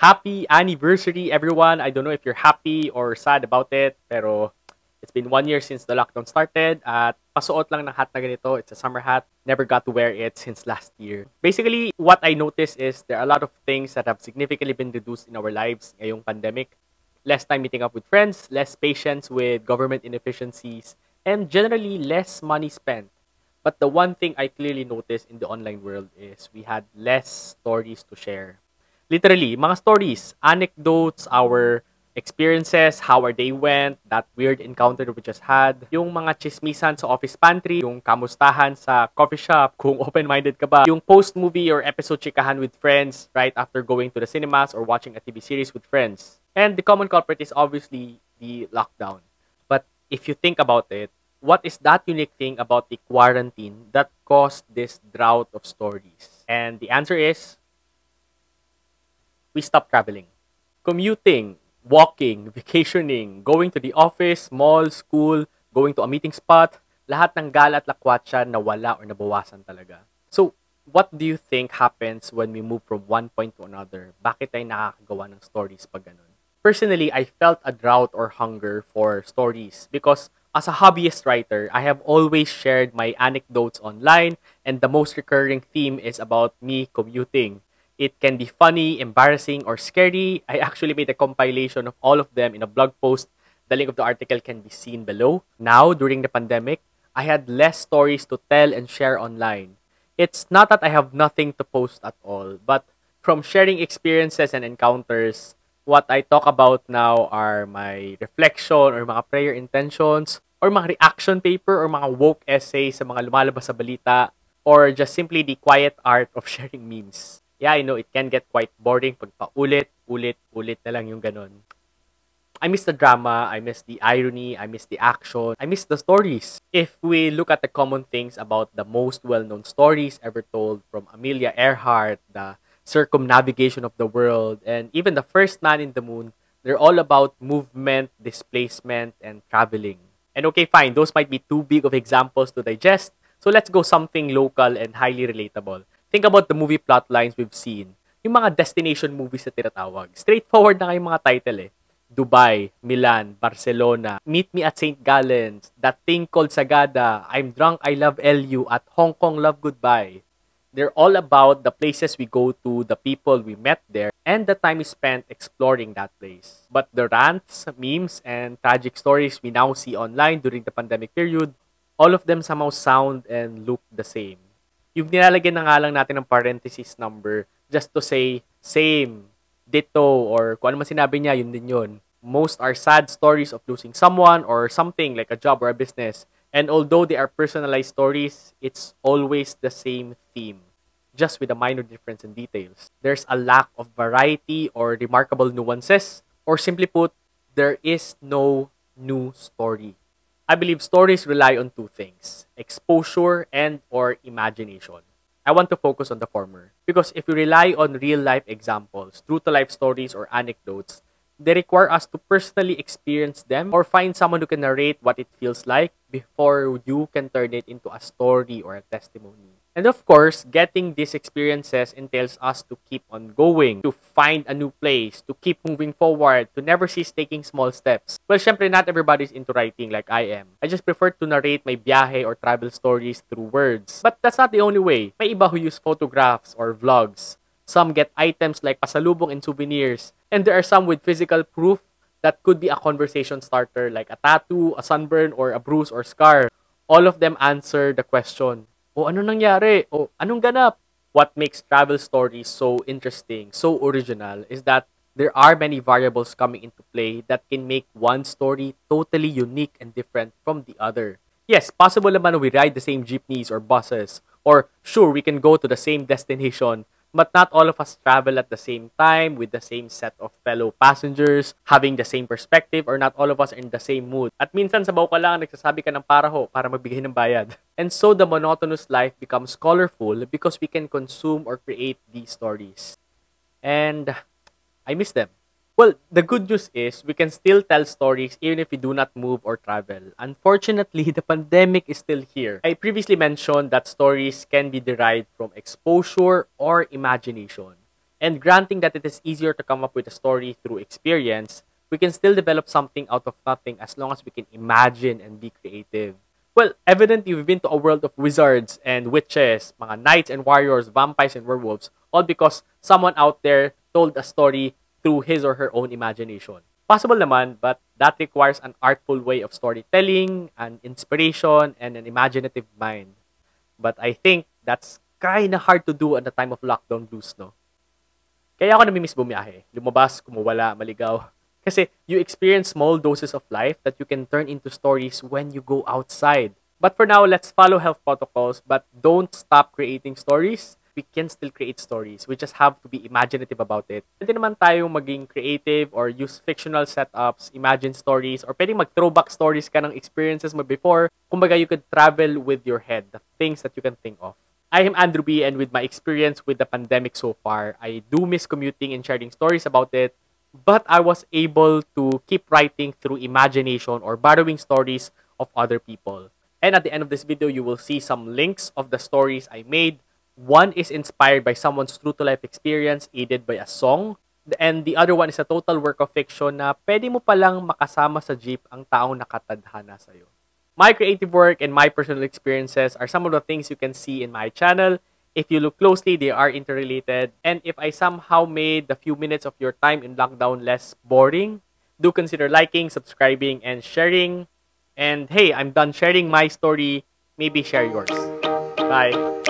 Happy anniversary, everyone! I don't know if you're happy or sad about it, pero it's been 1 year since the lockdown started at pasuot lang ng hat na ganito. It's a summer hat. Never got to wear it since last year. Basically, what I noticed is there are a lot of things that have significantly been reduced in our lives ngayong pandemic. Less time meeting up with friends, less patience with government inefficiencies, and generally less money spent. But the one thing I clearly noticed in the online world is we had less stories to share. Literally, mga stories, anecdotes, our experiences, how our day went, that weird encounter that we just had, yung mga chismisan sa office pantry, yung kamustahan sa coffee shop, kung open-minded ka ba, yung post-movie or episode chikahan with friends right after going to the cinemas or watching a TV series with friends. And the common culprit is obviously the lockdown. But if you think about it, what is that unique thing about the quarantine that caused this drought of stories? And the answer is, we stopped traveling. Commuting, walking, vacationing, going to the office, mall, school, going to a meeting spot, lahat ng gala at lakwatsa nawala or nabawasan talaga. So, what do you think happens when we move from one point to another? Bakit tayo nakakagawa ng stories pag ganun? Personally, I felt a drought or hunger for stories because as a hobbyist writer, I have always shared my anecdotes online, and the most recurring theme is about me commuting. It can be funny, embarrassing, or scary. I actually made a compilation of all of them in a blog post. The link of the article can be seen below. Now, during the pandemic, I had less stories to tell and share online. It's not that I have nothing to post at all, but from sharing experiences and encounters, what I talk about now are my reflection or mga prayer intentions, or mga reaction paper or mga woke essays sa mga lumalabas sa balita, or just simply the quiet art of sharing memes. Yeah, I know it can get quite boring pag paulit, ulit na lang yung ganun. I miss the drama, I miss the irony, I miss the action, I miss the stories. If we look at the common things about the most well-known stories ever told, from Amelia Earhart, the circumnavigation of the world, and even the first man in the moon, they're all about movement, displacement, and traveling. And okay, fine, those might be too big of examples to digest, so let's go something local and highly relatable. Think about the movie plot lines we've seen. Yung mga destination movies na tinatawag. Straightforward na kayong mga title eh. Dubai, Milan, Barcelona, Meet Me at St. Gallen's, That Thing Called Sagada, I'm Drunk, I Love LU, at Hong Kong Love Goodbye. They're all about the places we go to, the people we met there, and the time we spent exploring that place. But the rants, memes, and tragic stories we now see online during the pandemic period, all of them somehow sound and look the same. Yung nilalagyan na nga lang natin ng parenthesis number just to say same, ditto, or kung ano man sinabi niya, yun din yun. Most are sad stories of losing someone or something like a job or a business. And although they are personalized stories, it's always the same theme, just with a minor difference in details. There's a lack of variety or remarkable nuances, or simply put, there is no new story. I believe stories rely on two things, exposure and or imagination. I want to focus on the former because if we rely on real-life examples, true-to-life stories or anecdotes, they require us to personally experience them or find someone who can narrate what it feels like before you can turn it into a story or a testimony. And of course, getting these experiences entails us to keep on going, to find a new place, to keep moving forward, to never cease taking small steps. Well, syempre, not everybody's into writing like I am. I just prefer to narrate my biyahe or travel stories through words. But that's not the only way. May iba who use photographs or vlogs. Some get items like pasalubong and souvenirs. And there are some with physical proof that could be a conversation starter like a tattoo, a sunburn, or a bruise or scar. All of them answer the question, o ano nangyari? O anong ganap? What makes travel stories so interesting, so original, is that there are many variables coming into play that can make one story totally unique and different from the other. Yes, possible naman we ride the same jeepneys or buses, or sure, we can go to the same destination, but not all of us travel at the same time with the same set of fellow passengers, having the same perspective, or not all of us are in the same mood. At minsan sabaw ka lang, nagsasabi ka ng paraho para magbigay ng bayad. And so the monotonous life becomes colorful because we can consume or create these stories. And I miss them. Well, the good news is we can still tell stories even if we do not move or travel. Unfortunately, the pandemic is still here. I previously mentioned that stories can be derived from exposure or imagination. And granting that it is easier to come up with a story through experience, we can still develop something out of nothing as long as we can imagine and be creative. Well, evident you've been to a world of wizards and witches, mga knights and warriors, vampires and werewolves, all because someone out there told a story through his or her own imagination. Possible naman, but that requires an artful way of storytelling, an inspiration, and an imaginative mind. But I think that's kinda hard to do at the time of lockdown blues, no? Kaya ako namimiss bumiyahe. Lumabas, kumuwala, maligaw. Kasi you experience small doses of life that you can turn into stories when you go outside. But for now, let's follow health protocols, but don't stop creating stories. We can still create stories. We just have to be imaginative about it. Pwede naman tayong maging creative or use fictional setups, imagine stories, or pwedeng mag-throwback stories ka ng experiences mo before. Kumbaga, you could travel with your head, the things that you can think of. I am Andrew B, and with my experience with the pandemic so far, I do miss commuting and sharing stories about it, but I was able to keep writing through imagination or borrowing stories of other people. And at the end of this video, you will see some links of the stories I made. One is inspired by someone's true-to-life experience aided by a song. And the other one is a total work of fiction na pwede mo palang makasama sa jeep ang taong nakatadhana sa'yo. My creative work and my personal experiences are some of the things you can see in my channel. If you look closely, they are interrelated. And if I somehow made the few minutes of your time in lockdown less boring, do consider liking, subscribing, and sharing. And hey, I'm done sharing my story. Maybe share yours. Bye.